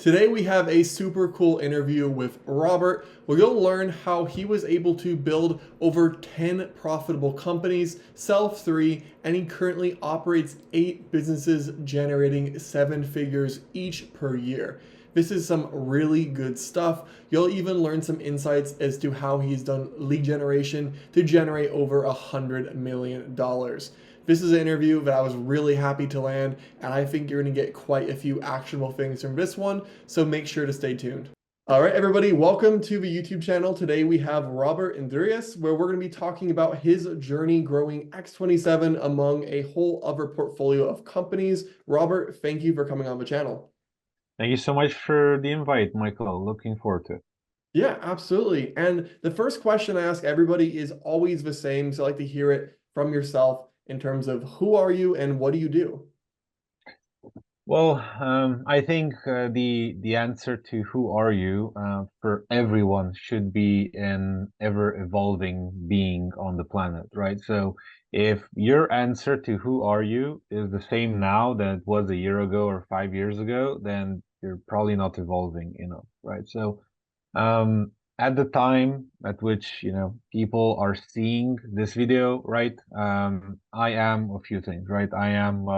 Today we have a super cool interview with Robert where you'll learn how he was able to build over 10 profitable companies, sell 3, and he currently operates 8 businesses generating 7 figures each per year. This is some really good stuff. You'll even learn some insights as to how he's done lead generation to generate over $100 million. This is an interview that I was really happy to land, and I think you're going to get quite a few actionable things from this one, so make sure to stay tuned. All right, everybody, welcome to the YouTube channel. Today we have Robert Indries, where we're going to be talking about his journey growing X27 among a whole other portfolio of companies. Robert, thank you for coming on the channel. Thank you so much for the invite, Michael. Looking forward to it. Yeah, absolutely. And the first question I ask everybody is always the same, so I like to hear it from yourself in terms of who are you and what do you do? Well, I think the answer to who are you for everyone should be an ever-evolving being on the planet, right? So if your answer to who are you is the same now that it was a year ago or 5 years ago, then you're probably not evolving enough, right? So at the time at which people are seeing this video, right? I am a few things, right? I am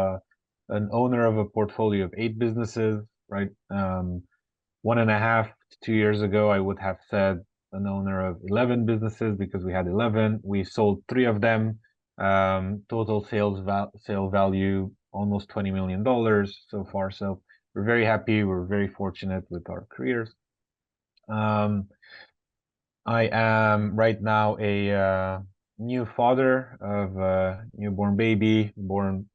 an owner of a portfolio of 8 businesses, right? 1.5 to 2 years ago, I would have said an owner of 11 businesses because we had 11. We sold 3 of them. Total sale value almost $20 million so far. So we're very happy. We're very fortunate with our careers. I am right now a new father of a newborn baby, born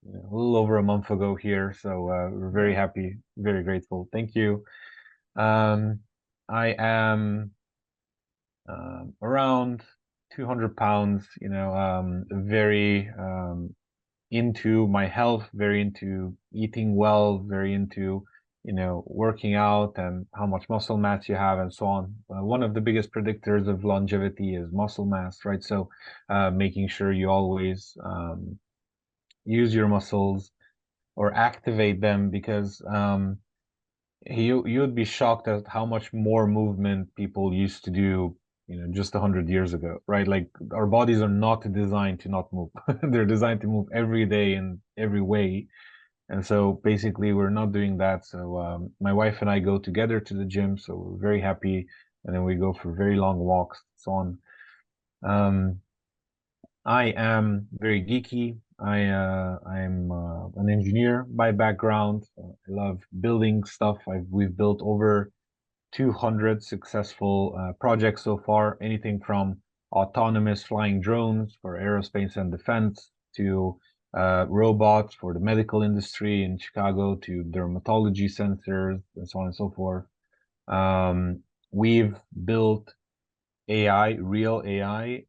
a little over a month ago here. So we're very happy, very grateful. Thank you. I am around 200 pounds, very into my health, very into eating well, very into working out and how much muscle mass you have and so on. One of the biggest predictors of longevity is muscle mass, right? So making sure you always use your muscles or activate them because you would be shocked at how much more movement people used to do, just 100 years ago, right? Like our bodies are not designed to not move. They're designed to move every day in every way. And so basically we're not doing that. So my wife and I go together to the gym, so we're very happy. And then we go for very long walks, so on. I am very geeky. I'm an engineer by background. I love building stuff. We've built over 200 successful projects so far. Anything from autonomous flying drones for aerospace and defense to robots for the medical industry in Chicago to dermatology sensors and so on and so forth. We've built AI, real AI,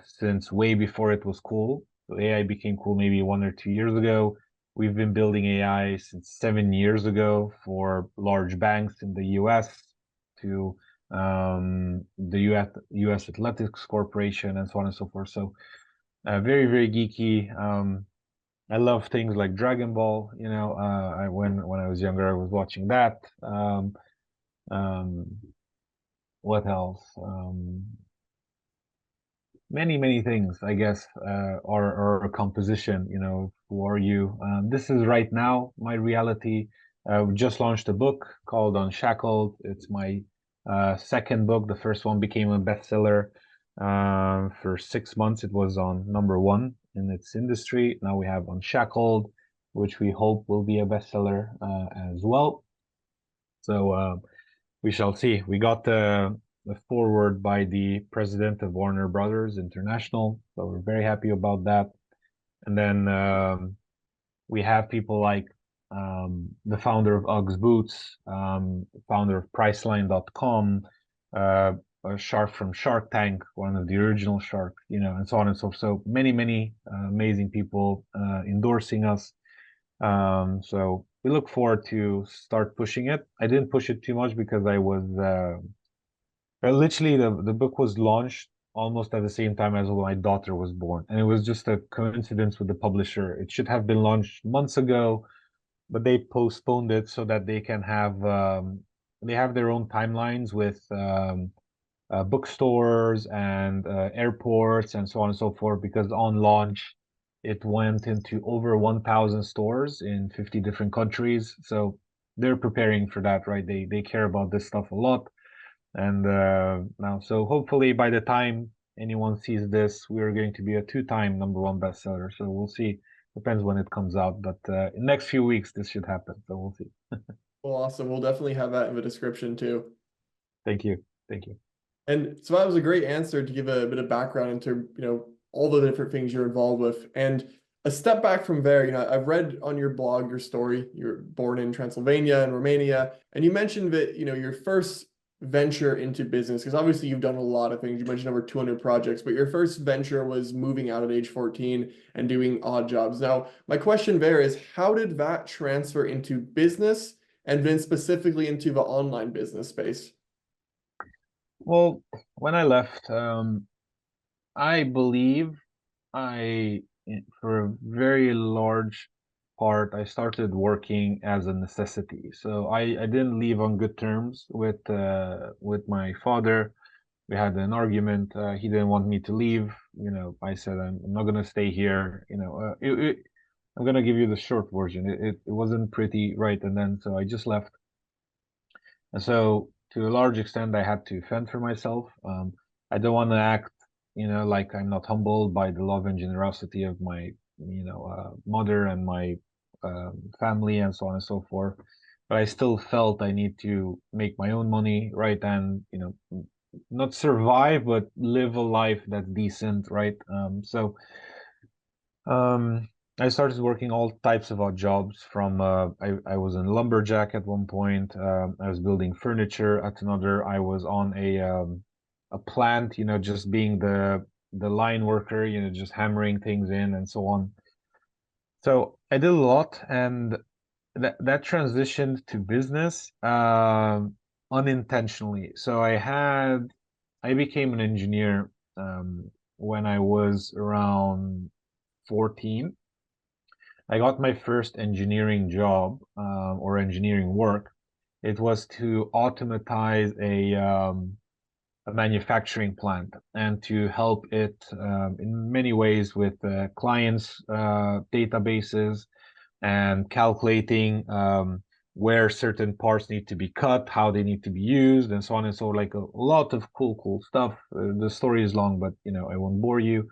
since way before it was cool. So AI became cool maybe 1 or 2 years ago. We've been building AI since 7 years ago for large banks in the US to the US Athletics Corporation and so on and so forth. So very, very geeky. I love things like Dragon Ball. When I was younger, I was watching that. Um, what else? Many things, I guess, are a composition. Who are you? This is right now my reality. We just launched a book called Unshackled. It's my second book. The first one became a bestseller. For 6 months, it was on #1 in its industry. Now we have Unshackled, which we hope will be a bestseller as well. So we shall see. We got the forward by the president of Warner Brothers International, so we're very happy about that. And then we have people like the founder of Uggs Boots, founder of Priceline.com, a shark from Shark Tank, one of the original sharks, and so on and so forth. So many amazing people endorsing us. So we look forward to start pushing it. I didn't push it too much because I was literally the book was launched almost at the same time as my daughter was born, and it was just a coincidence with the publisher. It should have been launched months ago, but they postponed it so that they can have they have their own timelines with bookstores and airports and so on and so forth. Because on launch, it went into over 1,000 stores in 50 different countries. So they're preparing for that, right? They care about this stuff a lot. And now, so hopefully by the time anyone sees this, we're going to be a two-time #1 bestseller. So we'll see. Depends when it comes out, but in the next few weeks this should happen. So we'll see. Well, awesome. We'll definitely have that in the description too. Thank you. Thank you. And so that was a great answer to give a bit of background into, all the different things you're involved with. And a step back from there, I've read on your blog, your story, you're born in Transylvania and Romania, and you mentioned that, your first venture into business, because obviously you've done a lot of things. You mentioned over 200 projects, but your first venture was moving out at age 14 and doing odd jobs. Now, my question there is, how did that transfer into business and then specifically into the online business space? Well, when I left, I believe for a very large part, I started working as a necessity. So I didn't leave on good terms with my father. We had an argument. He didn't want me to leave. I said I'm not gonna stay here. I'm gonna give you the short version. It wasn't pretty, right? And then so I just left. And so to a large extent, I had to fend for myself. I don't want to act, like I'm not humbled by the love and generosity of my, mother and my family and so on and so forth. But I still felt I need to make my own money, right? And, not survive, but live a life that's decent, right? Um, I started working all types of odd jobs from I was a lumberjack at one point. I was building furniture at another. I was on a plant, just being the line worker, just hammering things in and so on. So I did a lot, and that transitioned to business unintentionally. So I became an engineer when I was around 14. I got my first engineering job or engineering work. It was to automatize a manufacturing plant and to help it in many ways with clients' databases and calculating where certain parts need to be cut, how they need to be used, and so on and so like a lot of cool stuff. The story is long, but I won't bore you.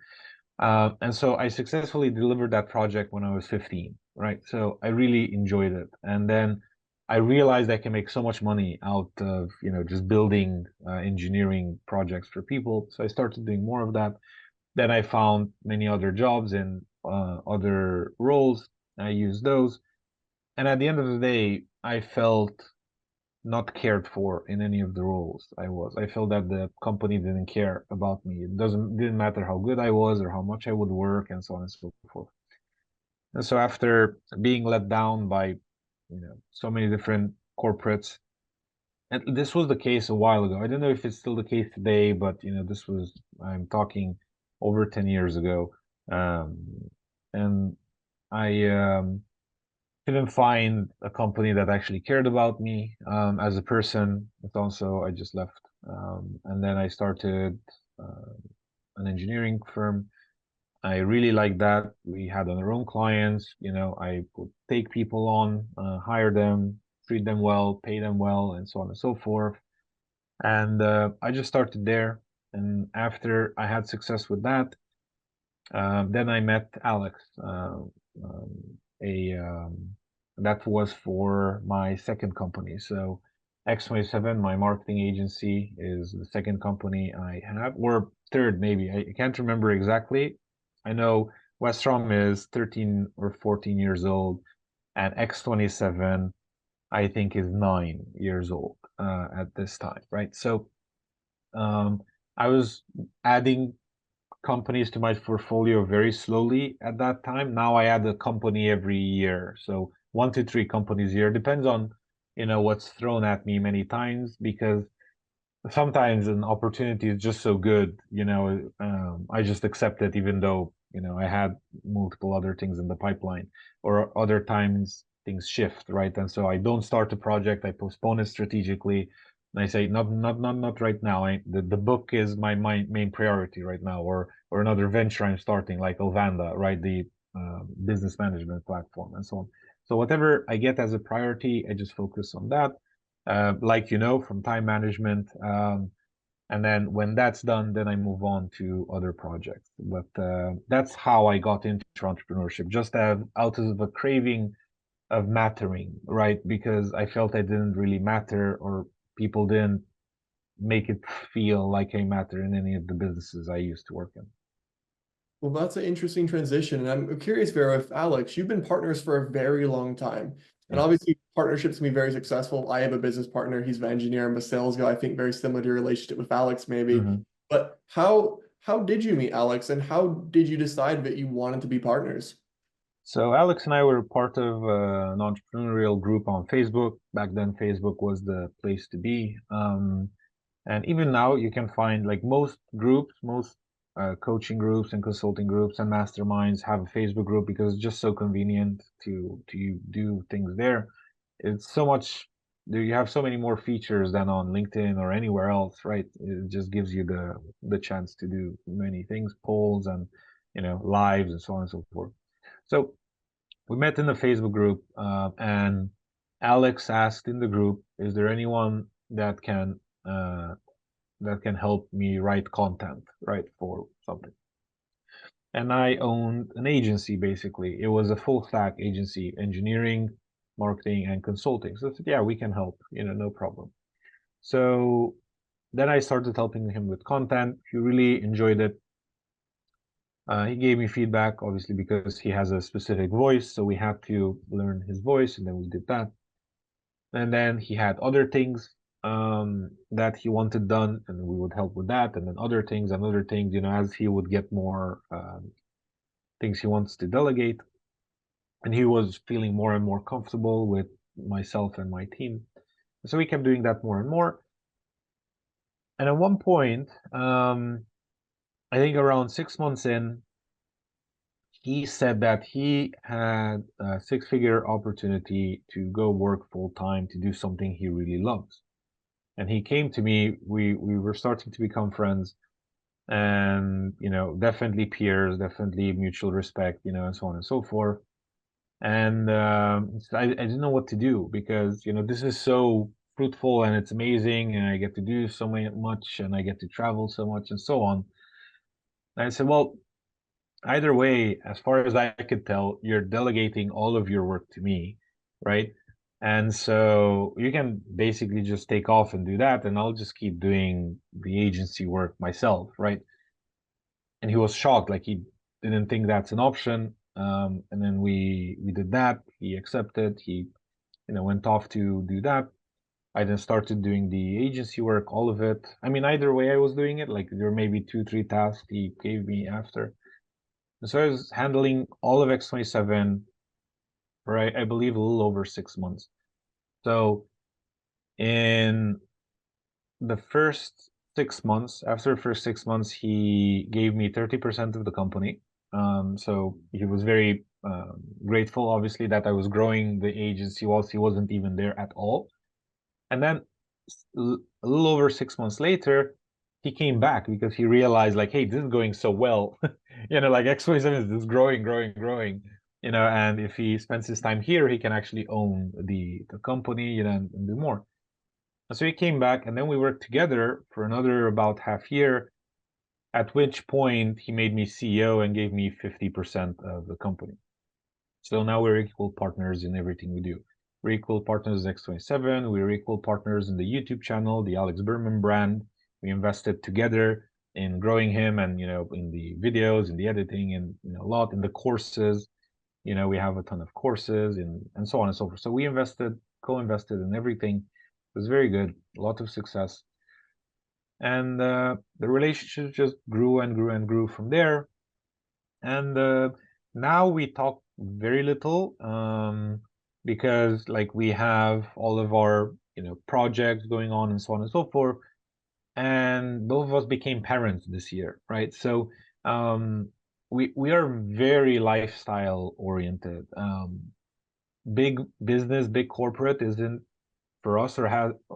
And so I successfully delivered that project when I was 15, right? So I really enjoyed it. And then I realized I can make so much money out of, just building engineering projects for people. So I started doing more of that. Then I found many other jobs in other roles. I used those. And at the end of the day, I felt not cared for in any of the roles I was. I felt that the company didn't care about me. Didn't matter how good I was or how much I would work and so on and so forth. And so after being let down by, so many different corporates, and this was the case a while ago. I don't know if it's still the case today, but I'm talking over 10 years ago. And I couldn't find a company that actually cared about me as a person. But also, I just left. And then I started an engineering firm. I really liked that. We had our own clients. I would take people on, hire them, treat them well, pay them well, and so on and so forth. And I just started there. And after I had success with that, then I met Alex, a that was for my second company. So X27, my marketing agency, is the second company I have, or third maybe. I can't remember exactly. I know Westrom is 13 or 14 years old, and X27 I think is 9 years old at this time, right? So um, I was adding companies to my portfolio very slowly at that time. Now I add a company every year. So 1 to 3 companies a year. Depends on, what's thrown at me many times, because sometimes an opportunity is just so good, I just accept it even though, I had multiple other things in the pipeline. Or other times things shift, right? And so I don't start a project, I postpone it strategically, and I say, not right now. The book is my main priority right now, or another venture I'm starting, like Ovanda, right? The business management platform and so on. So whatever I get as a priority, I just focus on that. Like from time management. And then when that's done, then I move on to other projects. But that's how I got into entrepreneurship, just out of a craving of mattering, right? Because I felt I didn't really matter, or people didn't make it feel like I matter in any of the businesses I used to work in. Well, that's an interesting transition. And I'm curious, Vera, with Alex, you've been partners for a very long time. And Yeah. obviously, partnerships can be very successful. I have a business partner. He's an engineer. I'm a sales guy. I think very similar to your relationship with Alex, maybe. Mhm. But how did you meet Alex, and how did you decide that you wanted to be partners? So Alex and I were part of an entrepreneurial group on Facebook. Back then, Facebook was the place to be. And even now, you can find, like, most groups, most coaching groups and consulting groups and masterminds have a Facebook group, because it's just so convenient to do things there. It's so much. You have so many more features than on LinkedIn or anywhere else, right? It just gives you the chance to do many things, polls and lives and so on and so forth. So we met in the Facebook group, and Alex asked in the group, "Is there anyone uh, that can help me write content, right, for something?" And I owned an agency, basically. It was a full stack agency, engineering, marketing, and consulting. So I said, "Yeah, we can help, no problem." So then I started helping him with content. He really enjoyed it. He gave me feedback, obviously, because he has a specific voice. So we had to learn his voice, and then we did that. And then he had other things that he wanted done, and we would help with that. And then other things and other things, as he would get more things he wants to delegate. And he was feeling more and more comfortable with myself and my team. So we kept doing that more and more. And at one point, I think around 6 months in, he said that he had a six-figure opportunity to go work full time to do something he really loves. And he came to me. We were starting to become friends, and definitely peers, definitely mutual respect, and so on and so forth. And I didn't know what to do, because this is so fruitful and it's amazing, and I get to do so much, and I get to travel so much, and so on. And I said, well, either way, as far as I could tell, you're delegating all of your work to me, right? And so you can basically just take off and do that, and I'll just keep doing the agency work myself, right? And he was shocked, like he didn't think that's an option. And then we did that. He accepted. He went off to do that. I then started doing the agency work, all of it. I mean, either way I was doing it. Like, there may be 2, 3 tasks he gave me after. And so I was handling all of X27 for, I believe, a little over 6 months. So in the first 6 months, after the first 6 months, he gave me 30% of the company. So he was very grateful, obviously, that I was growing the agency whilst he wasn't even there at all. And then a little over 6 months later, he came back, because he realized, like, hey, this is going so well. Like X27 is just growing, growing, growing. And if he spends his time here, he can actually own the company, and do more. And so he came back, and then we worked together for another about half year, at which point he made me CEO and gave me 50% of the company. So now we're equal partners in everything we do. We're equal partners in X27. We're equal partners in the YouTube channel, the Alex Berman brand. We invested together in growing him, and in the videos, in the editing, and a lot in the courses. We have a ton of courses, and so on and so forth. So we co-invested in everything. It was very good, a lot of success. And the relationship just grew and grew and grew from there. And now we talk very little, because, like, we have all of our projects going on, and so on and so forth. And both of us became parents this year, right? So we are very lifestyle oriented. big business, big corporate isn't for us, or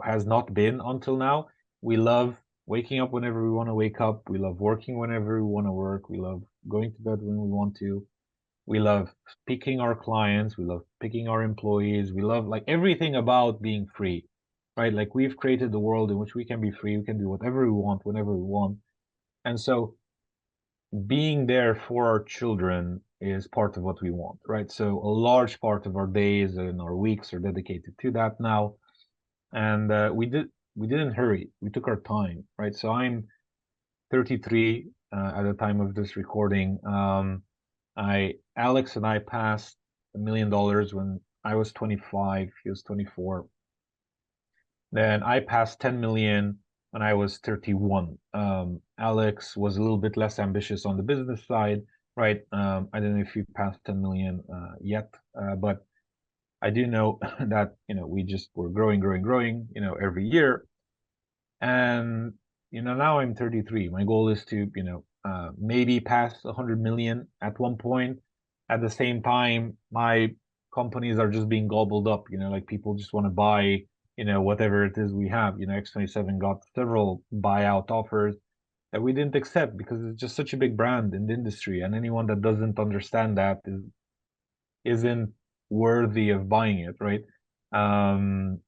has not been until now. We love waking up whenever we want to wake up. We love working whenever we want to work. We love going to bed when we want to. We love picking our clients. We love picking our employees. We love like everything about being free, right? Like we've created the world in which we can be free. We can do whatever we want, whenever we want. And so being there for our children is part of what we want, right? So a large part of our days and our weeks are dedicated to that now. And we didn't hurry. We took our time, right? So I'm 33 at the time of this recording. I Alex and I passed $1 million when I was 25. He was 24. Then I passed 10 million when I was 31. Alex was a little bit less ambitious on the business side, right? I don't know if he passed 10 million yet, but I do know that we just were growing, every year. And now I'm 33. My goal is to maybe pass 100 million at one point. At the same time, my companies are just being gobbled up. Like people just want to buy whatever it is we have. X27 got several buyout offers that we didn't accept because it's just such a big brand in the industry, and anyone that doesn't understand that isn't worthy of buying it, right? Um,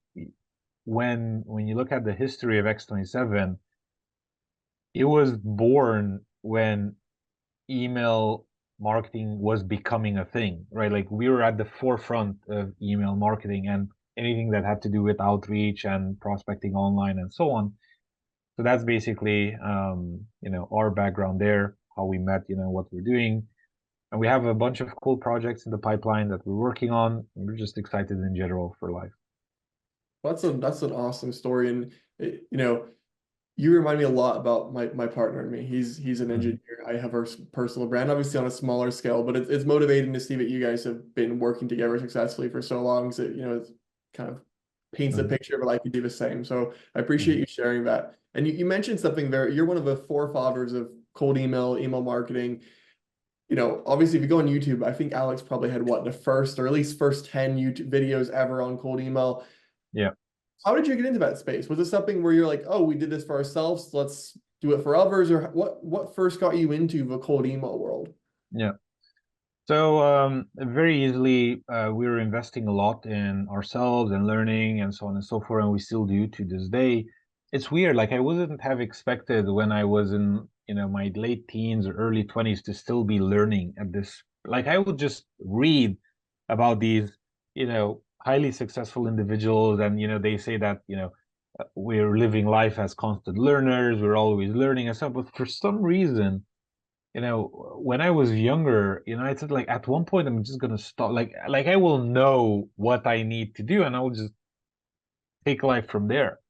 when you look at the history of X27, it was born when email marketing was becoming a thing, right? Like we were at the forefront of email marketing and anything that had to do with outreach and prospecting online and so on. So that's basically our background there, how we met, what we're doing. And we have a bunch of cool projects in the pipeline that we're working on. We're just excited in general for life. That's an awesome story, and you remind me a lot about my partner and me. He's an Mhm. engineer. I have our personal brand, obviously on a smaller scale, but it's motivating to see that you guys have been working together successfully for so long. So it kind of paints a Mhm. picture of a life you do the same. So I appreciate Mhm. you sharing that. And you mentioned something there. You're one of the forefathers of cold email marketing. Obviously, if you go on YouTube, I think Alex probably had the first or at least first 10 YouTube videos ever on cold email. Yeah. How did you get into that space? Was it something where you're like, oh, we did this for ourselves, let's do it for others, or what first got you into the cold email world? Yeah. So very easily, we were investing a lot in ourselves and learning and so on and so forth, and we still do to this day. It's weird, like I wouldn't have expected when I was in, my late teens or early 20s to still be learning at this. Like I would just read about these, highly successful individuals, and they say that, we're living life as constant learners, we're always learning and stuff, but for some reason when I was younger, I said like at one point I'm just gonna stop. Like I will know what I need to do, and I will just take life from there.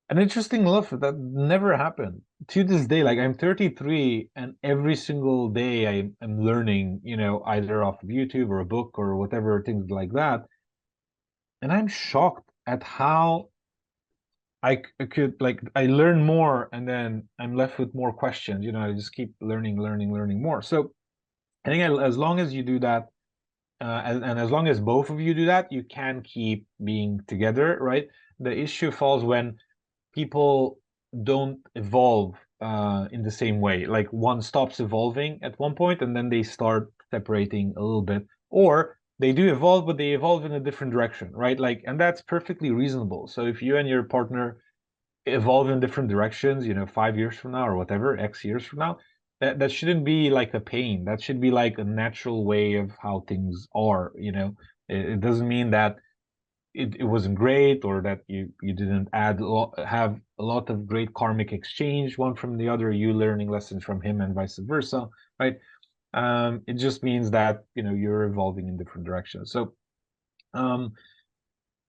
And interesting enough, that never happened. To this day, like I'm 33, and every single day I'm learning, either off of YouTube or a book or whatever, things like that. And I'm shocked at how could like I learn more, and then I'm left with more questions. I just keep learning more. So I think as long as you do that, and as long as both of you do that, you can keep being together, right? The issue falls when people don't evolve in the same way. Like one stops evolving at one point, and then they start separating a little bit, or they do evolve, but they evolve in a different direction, right? Like, and that's perfectly reasonable. So if you and your partner evolve in different directions, 5 years from now or whatever, X years from now, that shouldn't be like a pain. That should be like a natural way of how things are. It doesn't mean that it wasn't great, or that you didn't have a lot of great karmic exchange one from the other, you learning lessons from him and vice versa, right? It just means that you're evolving in different directions. So um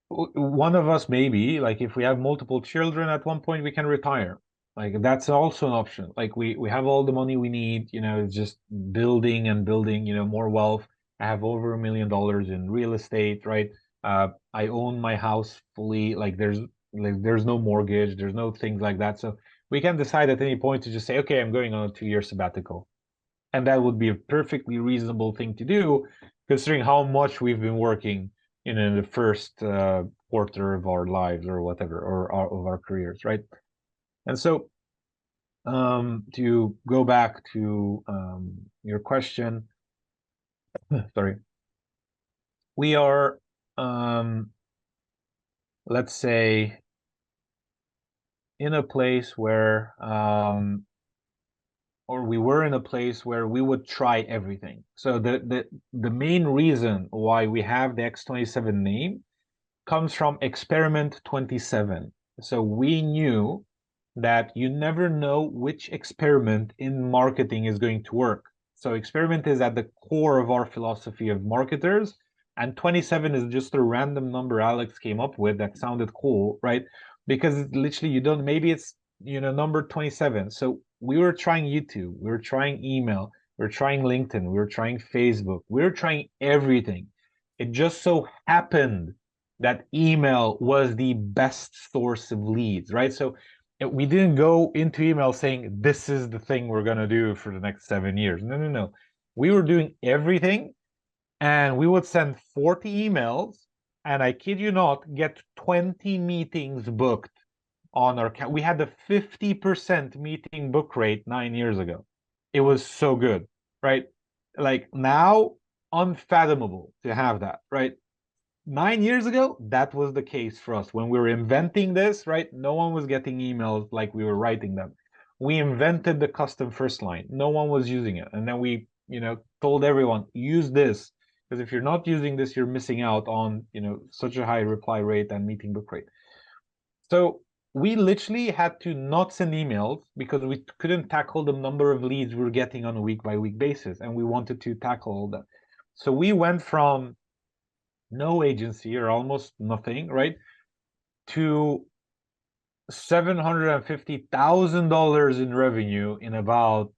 one of us, maybe, like if we have multiple children, at one point we can retire. Like that's also an option. Like we have all the money we need, it's just building and building, more wealth. I have over $1 million in real estate, right? I own my house fully. Like there's no mortgage, there's no things like that. So we can decide at any point to just say, okay, I'm going on a 2-year sabbatical, and that would be a perfectly reasonable thing to do, considering how much we've been working in the first quarter of our lives or whatever, or of our careers, right? And so to go back to your question, sorry, we are, let's say, in a place where, or we were in a place where we would try everything. So the main reason why we have the X27 name comes from Experiment 27. So we knew that you never know which experiment in marketing is going to work. So experiment is at the core of our philosophy of marketers, and 27 is just a random number Alex came up with that sounded cool, right? Because literally you don't, maybe it's, number 27. So we were trying YouTube, we were trying email, we were trying LinkedIn, we were trying Facebook, we were trying everything. It just so happened that email was the best source of leads, right? So we didn't go into email saying, this is the thing we're going to do for the next 7 years. No, no, no. We were doing everything, and we would send 40 emails, and I kid you not, get 20 meetings booked on our account. We had a 50% meeting book rate 9 years ago. It was so good, right? Like now, unfathomable to have that, right? 9 years ago, that was the case for us. When we were inventing this, right, no one was getting emails like we were writing them. We invented the custom first line. No one was using it. And then we, told everyone, use this. Because if you're not using this, you're missing out on, such a high reply rate and meeting book rate. So we literally had to not send emails because we couldn't tackle the number of leads we were getting on a week-by-week basis. And we wanted to tackle all that. So we went from no agency or almost nothing, right, to $750,000 in revenue in about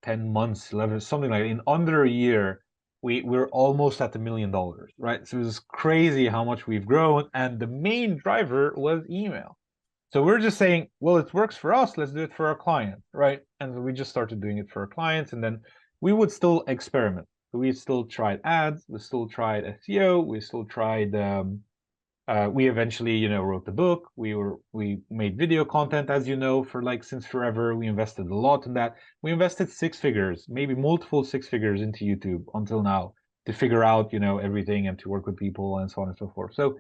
10 months, 11, something like that. In under a year, we're almost at $1 million, right? So it's crazy how much we've grown. And the main driver was email. So we're just saying, well, it works for us. Let's do it for our clients, right? And we just started doing it for our clients. And then we would still experiment. We still tried ads. We still tried SEO. We still tried. We eventually, wrote the book. We made video content, as you know, for like since forever. We invested a lot in that. We invested 6 figures, maybe multiple 6 figures into YouTube until now to figure out, everything and to work with people and so on and so forth. So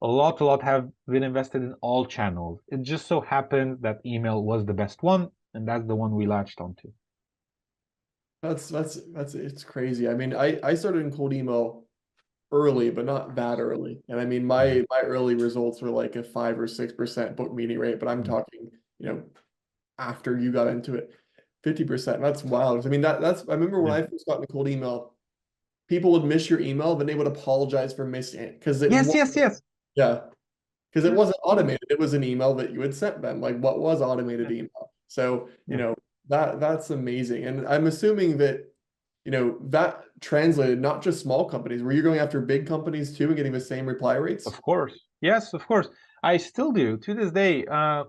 a lot have been invested in all channels. It just so happened that email was the best one, and that's the one we latched onto. That's it's crazy. I mean, I started in cold email early, but not that early. And I mean, my early results were like a 5 or 6% book meeting rate, but I'm talking, after you got into it, 50%. That's wild. I mean, that's I remember when Yeah. I first got into cold email, people would miss your email, but they would apologize for missing it because it Yes, was, yes, yes. yeah, because it Yeah, wasn't yeah, automated. It was an email that you had sent them. Like what was automated yeah, email? So, yeah. that's amazing. And I'm assuming that, that translated not just small companies. Were you going after big companies too and getting the same reply rates? Of course. Yes, of course. I still do to this day. I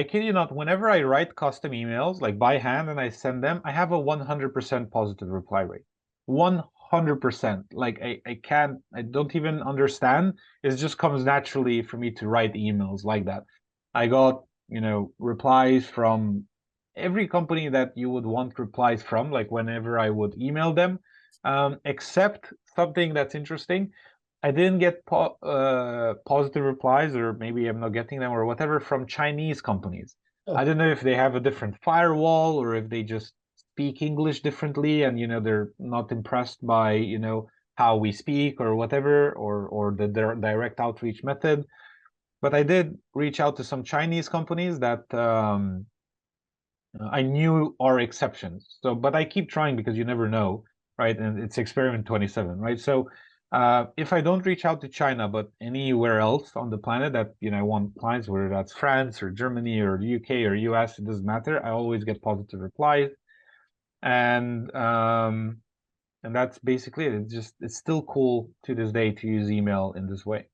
kid you not, whenever I write custom emails, like by hand, and I send them, I have a 100% positive reply rate. 100%. Like I don't even understand. It just comes naturally for me to write emails like that. I got, replies from every company that you would want replies from, like whenever I would email them, except something that's interesting. I didn't get positive replies, or maybe I'm not getting them, or whatever, from Chinese companies. I Oh, don't know if they have a different firewall or if they just speak English differently, and they're not impressed by how we speak or whatever, or their direct outreach method. But I did reach out to some Chinese companies that I knew are exceptions. So, but I keep trying because you never know, right? And it's experiment 27, right? So, if I don't reach out to China, but anywhere else on the planet that I want clients, whether that's France or Germany or the UK or US, it doesn't matter. I always get positive replies, and that's basically it. It's still cool to this day to use email in this way.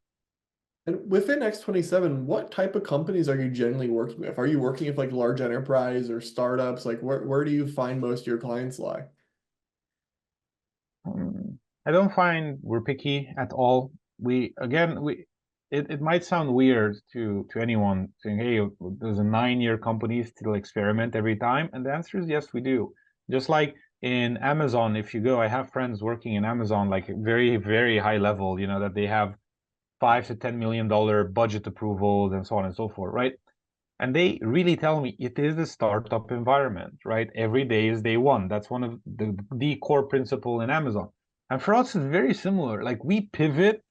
and within X27, what type of companies are you generally working with? Are you working with like large enterprise or startups? Like where do you find most of your clients lie? I don't find we're picky at all. It might sound weird to anyone saying, hey, does a 9-year company still experiment every time? And the answer is yes, we do. Just like in Amazon, if you go, I have friends working in Amazon, like very, very high level, that they have $5 to $10 million budget approvals and so on and so forth, right? And they really tell me it is a startup environment, right? Every day is day one. That's one of the core principle in Amazon. And for us, it's very similar. Like we pivot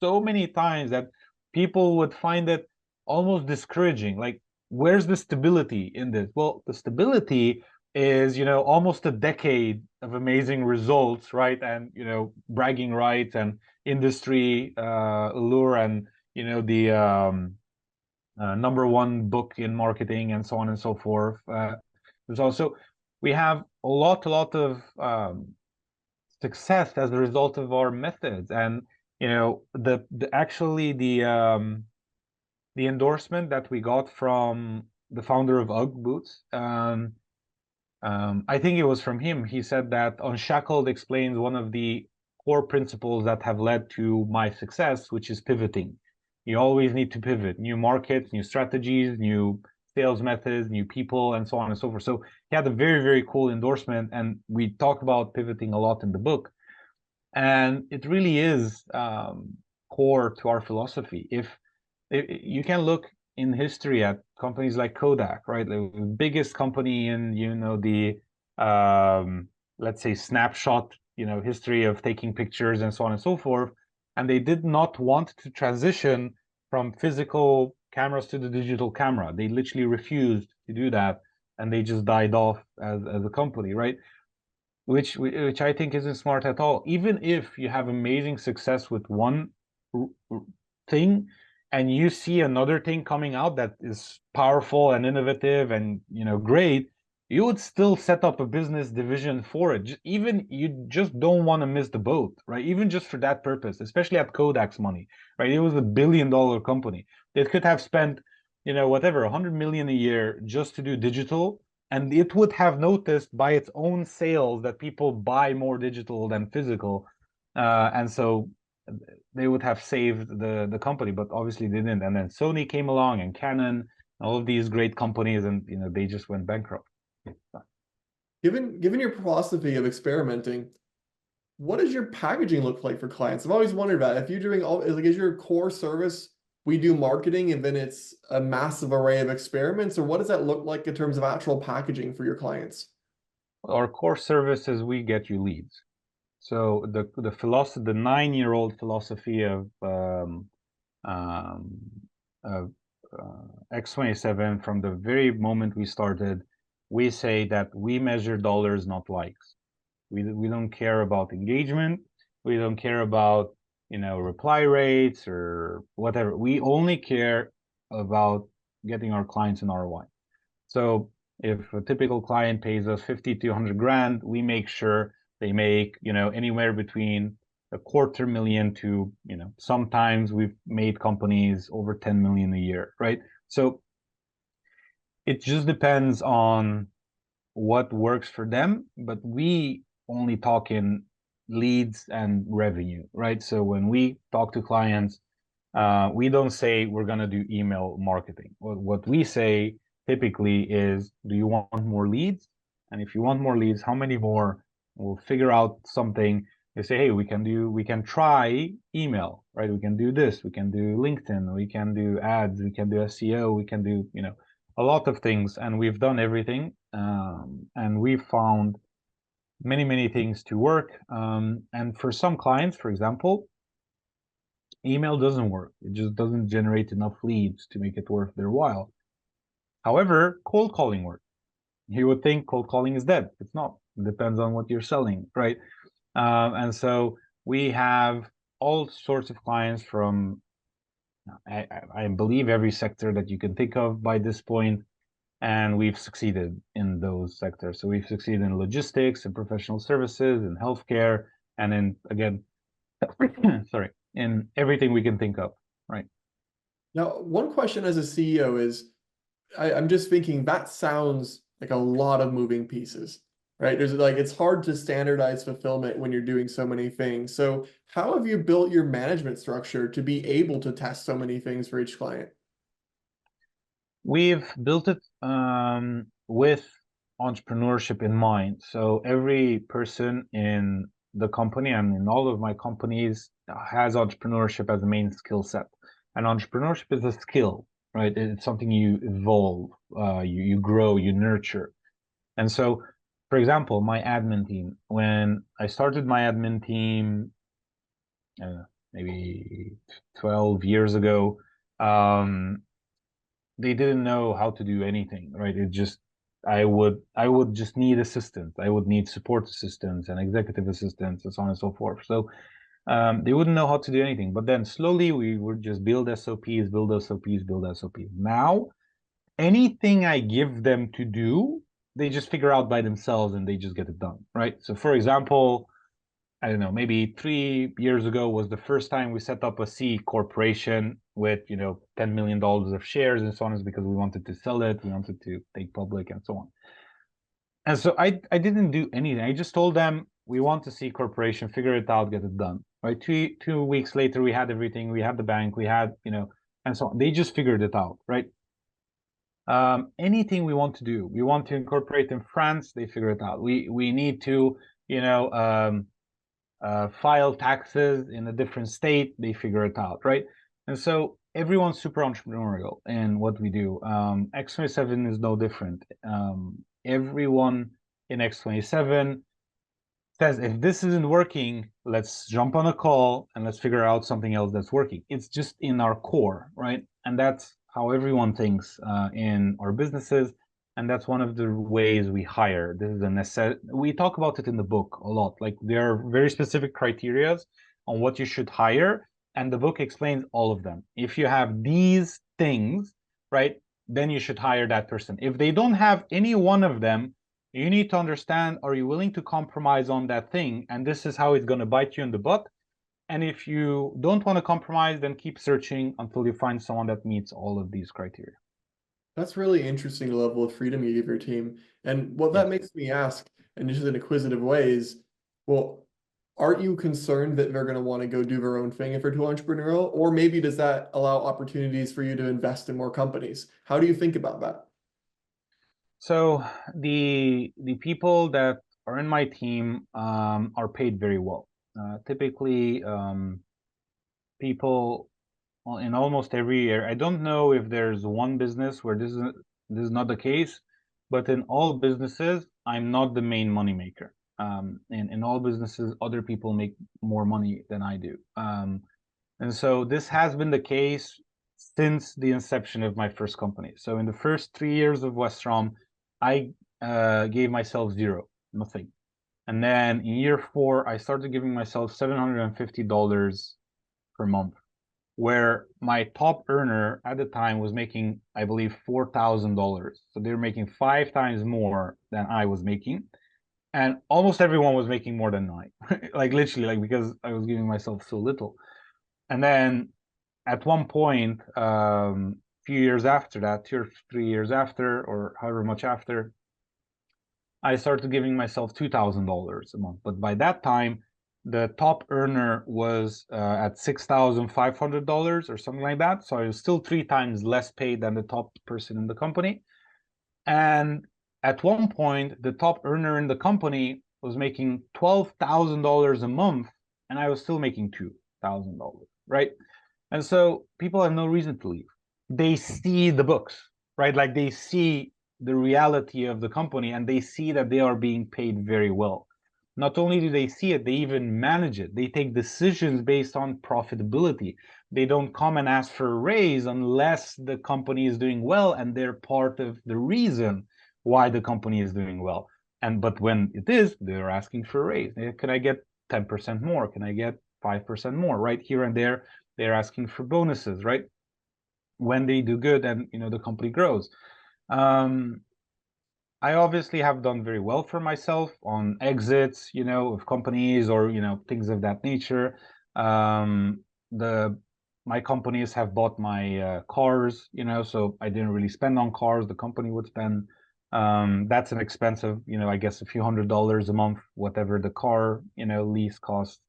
so many times that people would find it almost discouraging. Like, where's the stability in this? Well, the stability is, almost a decade of amazing results, right? And, bragging rights and industry allure and, the #1 book in marketing and so on and so forth. There's also we have a lot of success as a result of our methods, and actually the endorsement that we got from the founder of UGG boots. I think it was from him. He said that Unshackled explains one of the core principles that have led to my success, which is pivoting. You always need to pivot, new markets, new strategies, new sales methods, new people, and so on and so forth. So he had a very, very cool endorsement, and we talk about pivoting a lot in the book. And it really is core to our philosophy. If you can look in history at companies like Kodak, right? The biggest company in, the let's say snapshot, history of taking pictures and so on and so forth. And they did not want to transition from physical cameras to the digital camera. They literally refused to do that, and they just died off as a company, right? Which I think isn't smart at all. Even if you have amazing success with one thing, and you see another thing coming out that is powerful and innovative and great, you would still set up a business division for it. Even you just don't want to miss the boat, right? Even just for that purpose, especially at Kodak's money, right? It was $1 billion company. It could have spent, whatever, 100 million a year just to do digital, and it would have noticed by its own sales that people buy more digital than physical, and so they would have saved the company, but obviously they didn't. And then Sony came along and Canon, all of these great companies, and they just went bankrupt. Given your philosophy of experimenting, what does your packaging look like for clients? I've always wondered that. If you're doing is your core service, we do marketing and then it's a massive array of experiments, or what does that look like in terms of actual packaging for your clients? Our core service is we get you leads. So the philosophy, the 9-year-old philosophy um, of X27, from the very moment we started, we say that we measure dollars, not likes. We don't care about engagement. We don't care about reply rates or whatever. We only care about getting our clients an ROI. So if a typical client pays us 50 to 100 grand, we make sure they make anywhere between a 250,000 to sometimes we've made companies over 10 million a year, right? So it just depends on what works for them, but we only talk in leads and revenue, right? So when we talk to clients, we don't say we're going to do email marketing. What we say typically is, do you want more leads? And if you want more leads, how many more? We'll figure out something. They say, hey, we can try email, right? We can do this, we can do LinkedIn, we can do ads, we can do SEO, we can do, a lot of things. And we've done everything. And we've found many, many things to work. And for some clients, for example, email doesn't work. It just doesn't generate enough leads to make it worth their while. However, cold calling works. You would think cold calling is dead. It's not. It depends on what you're selling, right? And so we have all sorts of clients from, I believe, every sector that you can think of by this point, and we've succeeded in those sectors. So we've succeeded in logistics and professional services and healthcare, and in, again, sorry, in everything we can think of, right? Now, one question as a CEO is, I'm just thinking that sounds like a lot of moving pieces. right? There's like it's hard to standardize fulfillment when you're doing so many things. So how have you built your management structure to be able to test so many things for each client? We've built it with entrepreneurship in mind. So every person in the company and in all of my companies has entrepreneurship as a main skill set. And entrepreneurship is a skill, right? It's something you evolve, you grow, you nurture. And so, for example, my admin team, when I started my admin team, maybe 12 years ago, um, they didn't know how to do anything, right? It just I would just need assistance. I would need support assistants and executive assistants and so on and so forth. So they wouldn't know how to do anything. But then slowly we would just build SOPs, build SOPs, build SOPs. Now anything I give them to do, they just figure out by themselves and they just get it done, right? So for example, I don't know, maybe 3 years ago was the first time we set up a C corporation with, $10 million of shares and so on, is because we wanted to sell it, we wanted to take public and so on. And so I didn't do anything. I just told them we want to C corporation, figure it out, get it done. Right. Two weeks later, we had everything, we had the bank, we had, and so on. They just figured it out, right? Anything we want to do, we want to incorporate in France, they figure it out. We need to, you know, file taxes in a different state, they figure it out, right? And so everyone's super entrepreneurial in what we do. X27 is no different. Everyone in X27 says, if this isn't working, let's jump on a call and let's figure out something else that's working. It's just in our core, right? And that's how everyone thinks in our businesses. And that's one of the ways we hire. This is a necessity. We talk about it in the book a lot. Like there are very specific criteria on what you should hire. And the book explains all of them. If you have these things, right, then you should hire that person. If they don't have any one of them, you need to understand, are you willing to compromise on that thing? And this is how it's going to bite you in the butt. And if you don't want to compromise, then keep searching until you find someone that meets all of these criteria. That's really interesting, the level of freedom you give your team. And what that Yes. makes me ask, and just in inquisitive ways, well, aren't you concerned that they're going to want to go do their own thing if they're too entrepreneurial? Or maybe does that allow opportunities for you to invest in more companies? How do you think about that? So the people that are in my team are paid very well. Typically, people in almost every year. I don't know if there's one business where this is not the case, but in all businesses, I'm not the main money maker. In all businesses, other people make more money than I do. And so this has been the case since the inception of my first company. So in the first 3 years of Westrom, I gave myself zero, nothing. And then in year four, I started giving myself $750 per month, where my top earner at the time was making, I believe, $4,000. So they were making 5 times more than I was making. And almost everyone was making more than I, like literally, like because I was giving myself so little. And then at one point, few years after that, 2 or 3 years after, or however much after, I started giving myself $2,000 a month. But by that time, the top earner was at $6,500 or something like that. So I was still 3 times less paid than the top person in the company. And at one point, the top earner in the company was making $12,000 a month, and I was still making $2,000, right? And so people have no reason to leave. They see the books, right? Like they see the reality of the company and they see that they are being paid very well. Not only do they see it, they even manage it. They take decisions based on profitability. They don't come and ask for a raise unless the company is doing well and they're part of the reason why the company is doing well. But when it is, they're asking for a raise. Can I get 10% more? Can I get 5% more? Right here and there, they're asking for bonuses, right? When they do good and the company grows. Um, I obviously have done very well for myself on exits, of companies or things of that nature. The My companies have bought my cars, so I didn't really spend on cars. The company would spend. That's an expensive, I guess a few $100s a month, whatever the car, lease costs,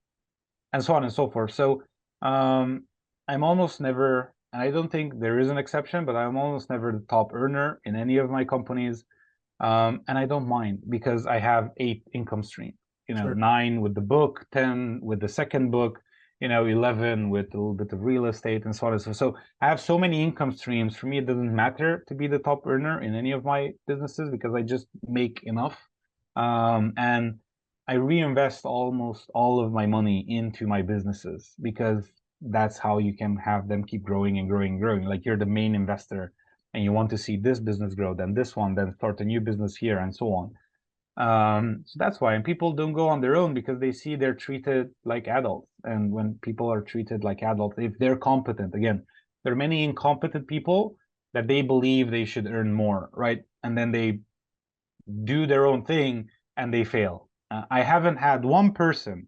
and so on and so forth. So I'm almost never, and I don't think there is an exception, but I'm almost never the top earner in any of my companies. And I don't mind because I have 8 income streams, Sure. 9 with the book, 10 with the second book, 11 with a little bit of real estate and so on and so forth. So I have so many income streams. For me, it doesn't matter to be the top earner in any of my businesses because I just make enough. And I reinvest almost all of my money into my businesses because that's how you can have them keep growing and growing and growing. Like you're the main investor and you want to see this business grow, then this one, then start a new business here, and so on. So that's why. And people don't go on their own because they see they're treated like adults. And when people are treated like adults, if they're competent, again, there are many incompetent people that they believe they should earn more, right? And then they do their own thing and they fail. I haven't had one person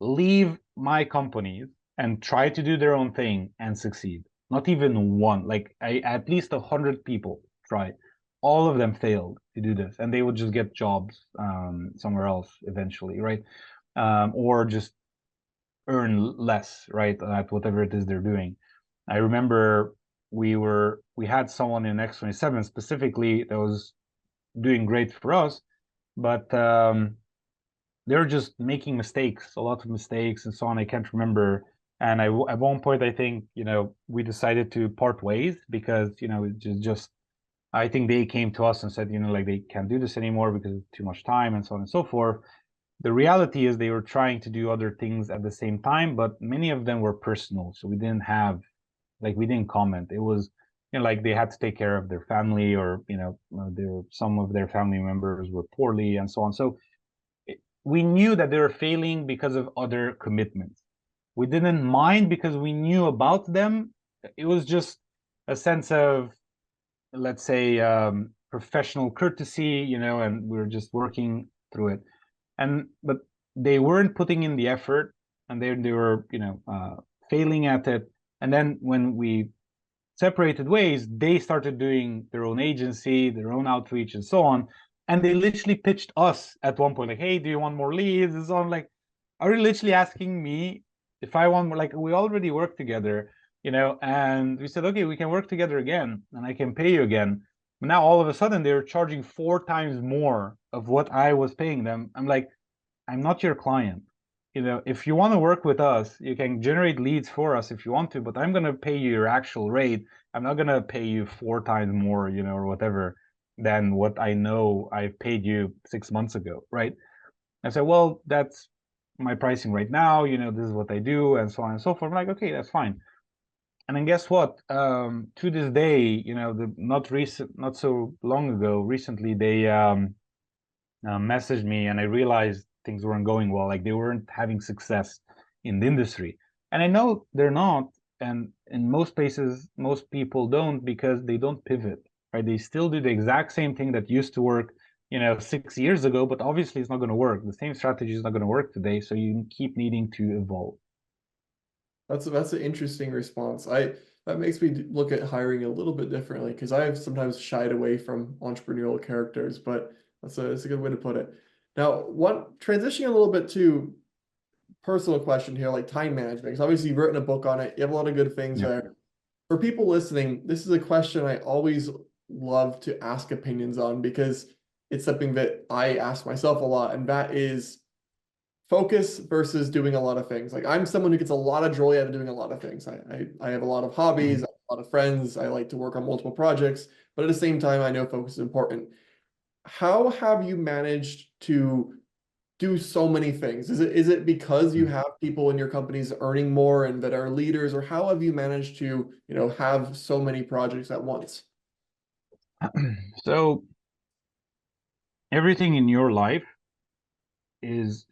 leave my companies and try to do their own thing and succeed. Not even one. Like at least 100 people tried. All of them failed to do this, and they would just get jobs somewhere else eventually, right? Or just earn less, right, at whatever it is they're doing. I remember we had someone in X27 specifically that was doing great for us, but they're just making mistakes, a lot of mistakes and so on. I can't remember. And at one point, I think, we decided to part ways because, it just, I think they came to us and said, like they can't do this anymore because it's too much time and so on and so forth. The reality is they were trying to do other things at the same time, but many of them were personal. So we didn't have, like, we didn't comment. It was, like they had to take care of their family or, some of their family members were poorly and so on. So we knew that they were failing because of other commitments. We didn't mind because we knew about them. It was just a sense of, let's say, professional courtesy, and we were just working through it. But they weren't putting in the effort, and they were, failing at it. And then when we separated ways, they started doing their own agency, their own outreach, and so on. And they literally pitched us at one point, like, "Hey, do you want more leads?" And so on. Like, are you literally asking me if I want more? Like, we already work together, and we said, okay, we can work together again, and I can pay you again. But now all of a sudden, they're charging 4 times more of what I was paying them. I'm like, I'm not your client. If you want to work with us, you can generate leads for us if you want to, but I'm going to pay you your actual rate. I'm not going to pay you 4 times more, or whatever, than what I know I paid you 6 months ago, right? I said, well, that's my pricing right now. This is what I do, and so on and so forth. I'm like, okay, that's fine. And then guess what? To this day, not so long ago, recently, they messaged me, and I realized things weren't going well. Like they weren't having success in the industry, and I know they're not. And in most places, most people don't because they don't pivot. Right? They still do the exact same thing that used to work, 6 years ago. But obviously, it's not going to work. The same strategy is not going to work today. So you keep needing to evolve. That's an interesting response. That makes me look at hiring a little bit differently because I have sometimes shied away from entrepreneurial characters, but that's a good way to put it. Now, what transitioning a little bit to personal question here, like time management, because obviously you've written a book on it. You have a lot of good things Yeah. there. For people listening, this is a question I always love to ask opinions on because it's something that I ask myself a lot, and that is focus versus doing a lot of things. Like I'm someone who gets a lot of joy out of doing a lot of things. I have a lot of hobbies, I have a lot of friends. I like to work on multiple projects, but at the same time, I know focus is important. How have you managed to do so many things? Is it because you have people in your companies earning more and that are leaders, or how have you managed to, have so many projects at once? So everything in your life is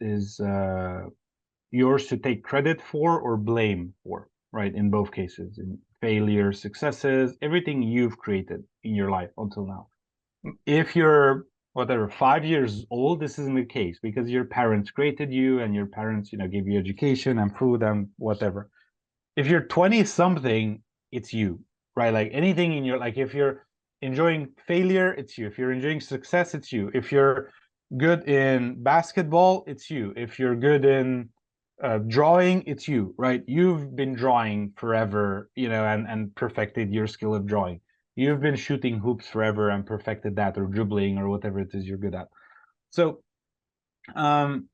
yours to take credit for or blame for, right? In both cases, in failure, successes, everything you've created in your life until now. If you're whatever 5 years old, this isn't the case because your parents created you and your parents, gave you education and food and whatever. If you're 20 something, it's you, right? Like anything in your, like if you're enjoying failure, it's you. If you're enjoying success, it's you. If you're good in basketball, it's you. If you're good in drawing, it's you, right? You've been drawing forever, and perfected your skill of drawing. You've been shooting hoops forever and perfected that, or dribbling, or whatever it is you're good at. So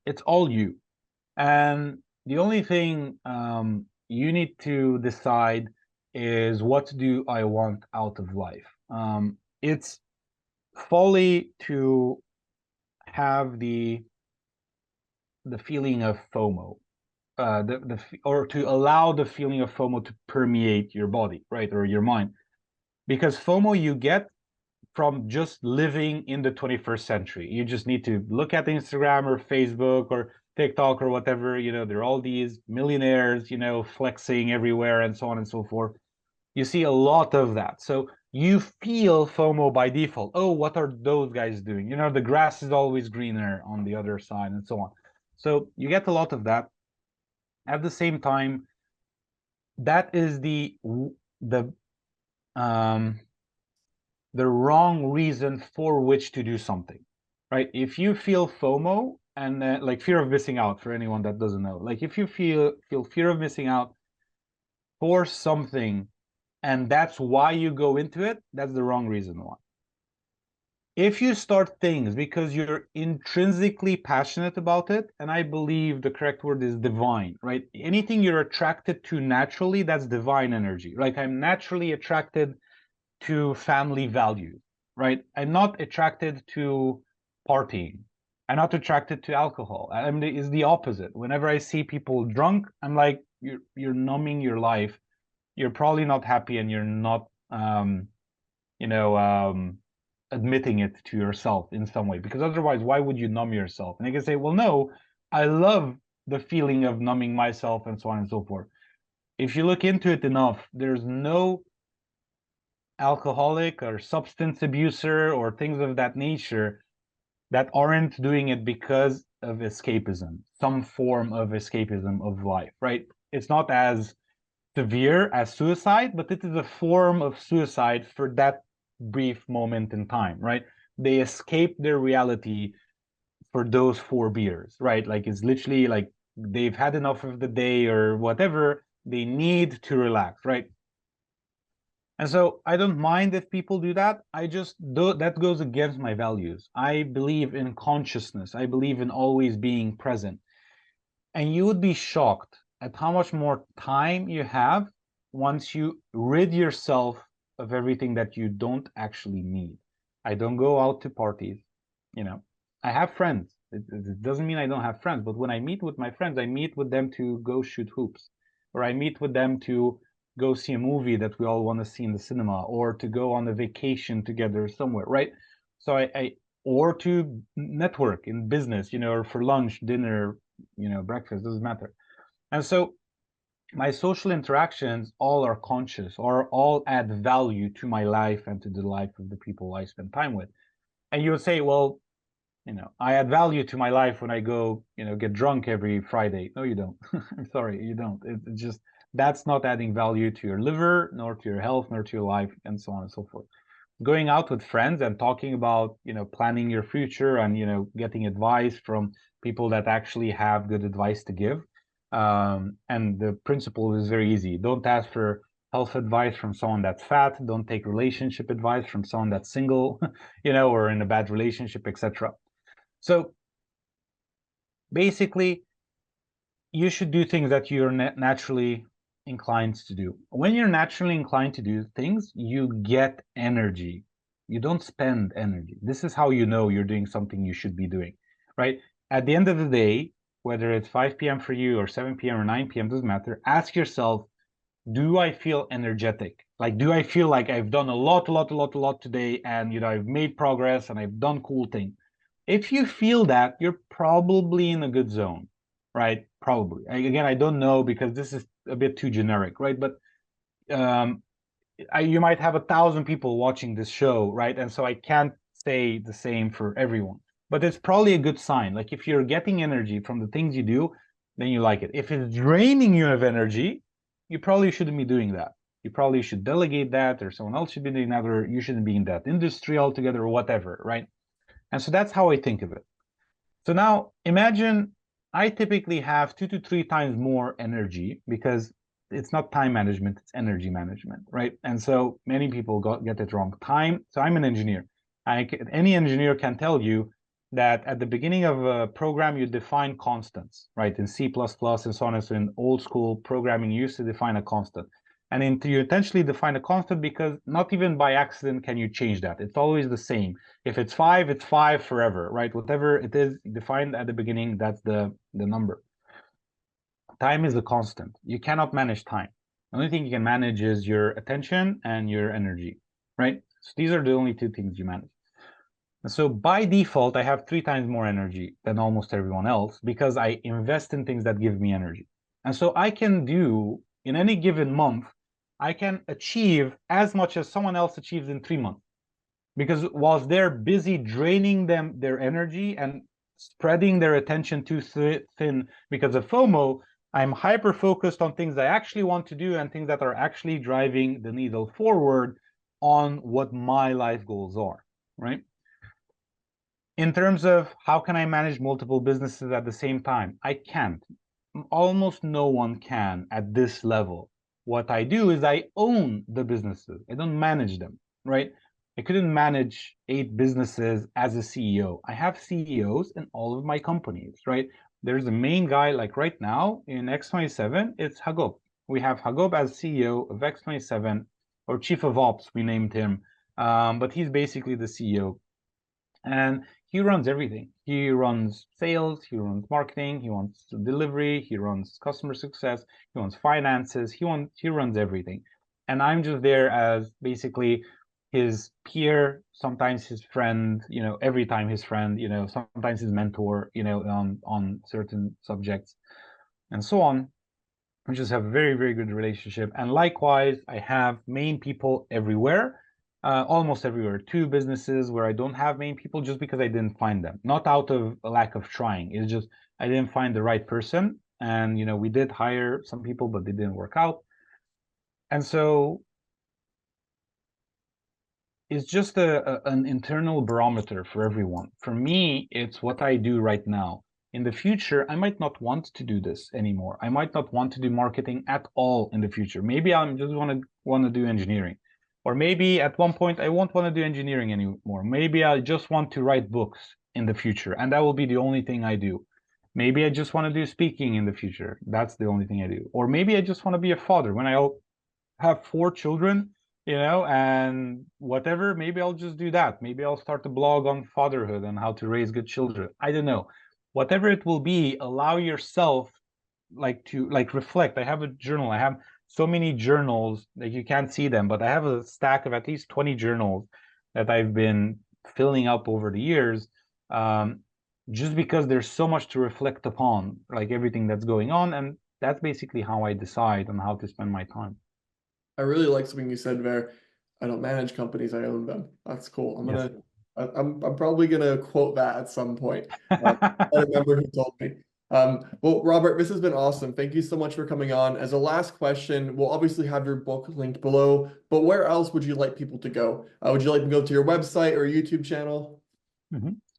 it's all you. And the only thing you need to decide is, what do I want out of life? It's folly to have the feeling of FOMO, or to allow the feeling of FOMO to permeate your body, right, or your mind, because FOMO you get from just living in the 21st century. You just need to look at Instagram or Facebook or TikTok or whatever. There are all these millionaires, flexing everywhere and so on and so forth. You see a lot of that. So you feel FOMO by default. Oh, what are those guys doing? The grass is always greener on the other side and so on. So you get a lot of that. At the same time, that is the um, wrong reason for which to do something, right? If you feel FOMO and like fear of missing out, for anyone that doesn't know, like if you feel fear of missing out for something, and that's why you go into it, that's the wrong reason why. If you start things because you're intrinsically passionate about it, and I believe the correct word is divine, right? Anything you're attracted to naturally, that's divine energy. Like I'm naturally attracted to family values, right? I'm not attracted to partying. I'm not attracted to alcohol. It's the opposite. Whenever I see people drunk, I'm like, you're numbing your life. You're probably not happy, and you're not, admitting it to yourself in some way. Because otherwise, why would you numb yourself? And I can say, well, no, I love the feeling of numbing myself, and so on and so forth. If you look into it enough, there's no alcoholic or substance abuser or things of that nature that aren't doing it because of escapism, some form of escapism of life, right? It's not as severe as suicide, but it is a form of suicide for that brief moment in time, right? They escape their reality for those 4 beers, right? Like it's literally like they've had enough of the day or whatever. They need to relax, right? And so I don't mind if people do that. I just do, that goes against my values. I believe in consciousness. I believe in always being present. And you would be shocked at how much more time you have once you rid yourself of everything that you don't actually need. I don't go out to parties, I have friends. It doesn't mean I don't have friends, but when I meet with my friends, I meet with them to go shoot hoops, or I meet with them to go see a movie that we all want to see in the cinema, or to go on a vacation together somewhere, right? So or to network in business, or for lunch, dinner, breakfast, doesn't matter. And so my social interactions all are conscious, or all add value to my life and to the life of the people I spend time with. And you would say, well, I add value to my life when I go, get drunk every Friday. No, you don't. I'm sorry, you don't. It's just, that's not adding value to your liver, nor to your health, nor to your life, and so on and so forth. Going out with friends and talking about, planning your future and, getting advice from people that actually have good advice to give. And the principle is very easy. Don't ask for health advice from someone that's fat. Don't take relationship advice from someone that's single, or in a bad relationship, etc. So basically, you should do things that you're naturally inclined to do. When you're naturally inclined to do things, you get energy. You don't spend energy. This is how you know you're doing something you should be doing, right? At the end of the day, whether it's 5 p.m. for you or 7 p.m. or 9 p.m., doesn't matter. Ask yourself, do I feel energetic? Like, do I feel like I've done a lot today, and I've made progress and I've done cool things? If you feel that, you're probably in a good zone, right? Probably. Again, I don't know, because this is a bit too generic, right? But you might have 1,000 people watching this show, right? And so I can't say the same for everyone, but it's probably a good sign. Like if you're getting energy from the things you do, then you like it. If it's draining you of energy, you probably shouldn't be doing that. You probably should delegate that, or someone else should be doing that, or you shouldn't be in that industry altogether, or whatever, right? And so that's how I think of it. So now imagine I typically have 2 to 3 times more energy because it's not time management, it's energy management, right? And so many people get it wrong. Time, so I'm an engineer. Any engineer can tell you that at the beginning of a program, you define constants, right? In C++ and so on and so in old school programming, you used to define a constant. And you intentionally define a constant because not even by accident can you change that. It's always the same. If it's 5, it's 5 forever, right? Whatever it is defined at the beginning, that's the number. Time is a constant. You cannot manage time. The only thing you can manage is your attention and your energy, right? So these are the only two things you manage. And so by default, I have 3 times more energy than almost everyone else because I invest in things that give me energy. And so I can do, in any given month, I can achieve as much as someone else achieves in 3 months. Because whilst they're busy draining their energy and spreading their attention too thin because of FOMO, I'm hyper focused on things I actually want to do and things that are actually driving the needle forward on what my life goals are, right? In terms of how can I manage multiple businesses at the same time, I can't. Almost no one can at this level. What I do is I own the businesses. I don't manage them, right? I couldn't manage 8 businesses as a CEO. I have CEOs in all of my companies, right? There's a main guy, like right now in X27, it's Hagop. We have Hagop as CEO of X27, or Chief of Ops, we named him. But he's basically the CEO. And he runs everything. He runs sales, he runs marketing, he runs delivery, he runs customer success, he runs finances, he runs everything. And I'm just there as basically his peer, sometimes his friend, every time his friend, sometimes his mentor, on certain subjects and so on. We just have a very, very good relationship. And likewise, I have main people everywhere, almost everywhere. 2 businesses where I don't have main people just because I didn't find them. Not out of a lack of trying. It's just I didn't find the right person. And, we did hire some people, but they didn't work out. And so it's just an internal barometer for everyone. For me, it's what I do right now. In the future, I might not want to do this anymore. I might not want to do marketing at all in the future. Maybe I'm just want to do engineering. Or maybe at one point I won't want to do engineering anymore. Maybe I just want to write books in the future, and that will be the only thing I do. Maybe I just want to do speaking in the future. That's the only thing I do. Or maybe I just want to be a father. When I have 4 children, and whatever, maybe I'll just do that. Maybe I'll start a blog on fatherhood and how to raise good children. I don't know. Whatever it will be, allow yourself to reflect. I have a journal. I have so many journals that you can't see them, but I have a stack of at least 20 journals that I've been filling up over the years, just because there's so much to reflect upon, like everything that's going on. And that's basically how I decide on how to spend my time. I really like something you said there. I don't manage companies, I own them. That's cool. Yes. I'm probably gonna quote that at some point. I remember who told me. Well, Robert, this has been awesome. Thank you so much for coming on. As a last question, we'll obviously have your book linked below, but where else would you like people to go? Would you like to go to your website or YouTube channel?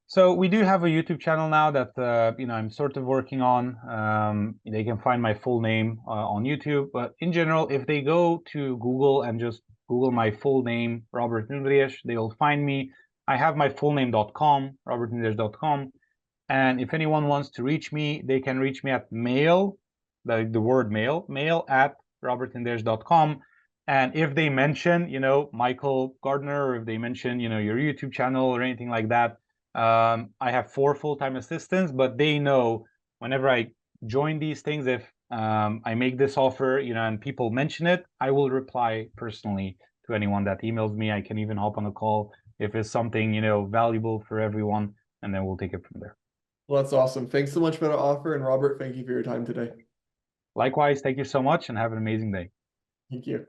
So we do have a YouTube channel now that I'm sort of working on. They can find my full name on YouTube, but in general, if they go to Google and just Google my full name, Robert Indries, they will find me. I have my fullname.com, robertindries.com. And if anyone wants to reach me, they can reach me at mail, the word mail at robertindries.com. And if they mention, Michael Gardiner, or if they mention, your YouTube channel or anything like that, I have 4 full-time assistants, but they know whenever I join these things, if I make this offer, and people mention it, I will reply personally to anyone that emails me. I can even hop on a call if it's something, valuable for everyone, and then we'll take it from there. Well, that's awesome. Thanks so much for the offer. And Robert, thank you for your time today. Likewise, thank you so much and have an amazing day. Thank you.